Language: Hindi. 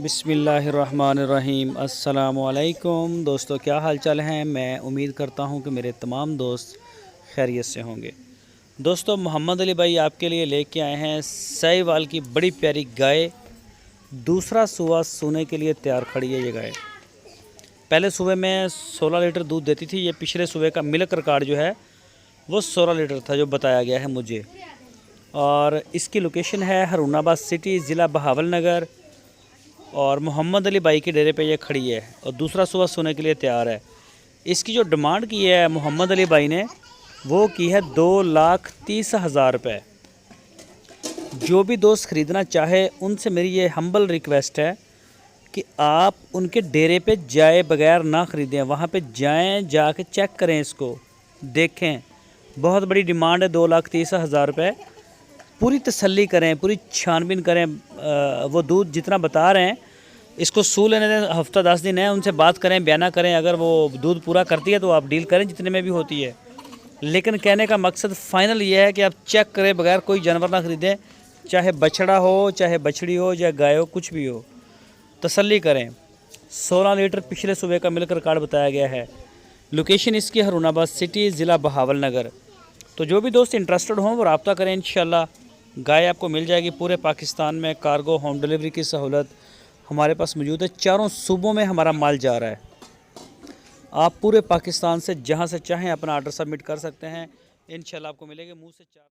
बिस्मिल्लाहिर्रहमानिर्रहीम। अस्सलामुअलैकुम दोस्तों, क्या हाल चाल हैं। मैं उम्मीद करता हूं कि मेरे तमाम दोस्त खैरियत से होंगे। दोस्तों, मोहम्मद अली भाई आपके लिए लेके आए हैं साहिवाल की बड़ी प्यारी गाय। दूसरा सुबह सोने के लिए तैयार खड़ी है ये गाय। पहले सुबह में 16 लीटर दूध देती थी। ये पिछले सुबह का मिल्क रिकॉर्ड जो है वो 16 लीटर था, जो बताया गया है मुझे। और इसकी लोकेशन है हरुणाबाद सिटी, ज़िला बहावल नगर। और मोहम्मद अली भाई के डेरे पे ये खड़ी है और दूसरा सुबह सोने के लिए तैयार है। इसकी जो डिमांड की है मोहम्मद अली भाई ने, वो की है 2,30,000 रुपये। जो भी दोस्त ख़रीदना चाहे उनसे मेरी ये हम्बल रिक्वेस्ट है कि आप उनके डेरे पे जाए बगैर ना ख़रीदें। वहाँ पे जाएं, जाके चेक करें, इसको देखें। बहुत बड़ी डिमांड है 2,30,000 रुपये। पूरी तसल्ली करें, पूरी छानबीन करें। वो दूध जितना बता रहे हैं, इसको सू लेने दें। हफ्ता 10 दिन है, उनसे बात करें, बयाना करें। अगर वो दूध पूरा करती है तो आप डील करें जितने में भी होती है। लेकिन कहने का मकसद फ़ाइनल ये है कि आप चेक करें बगैर कोई जानवर ना ख़रीदें, चाहे बछड़ा हो, चाहे बछड़ी हो, चाहे गाय हो, कुछ भी हो। तसल्ली करें। 16 लीटर पिछले सुबह का मिल्क रिकॉर्ड बताया गया है। लोकेशन इसकी हरुणाबाद सिटी, ज़िला बहावल नगर। तो जो भी दोस्त इंटरेस्टेड हों वो रब्ता करें। इंशाल्लाह गाय आपको मिल जाएगी। पूरे पाकिस्तान में कार्गो होम डिलीवरी की सहूलत हमारे पास मौजूद है। चारों सूबों में हमारा माल जा रहा है। आप पूरे पाकिस्तान से जहां से चाहें अपना ऑर्डर सबमिट कर सकते हैं। इंशाल्लाह आपको मिलेंगे मुंह से चार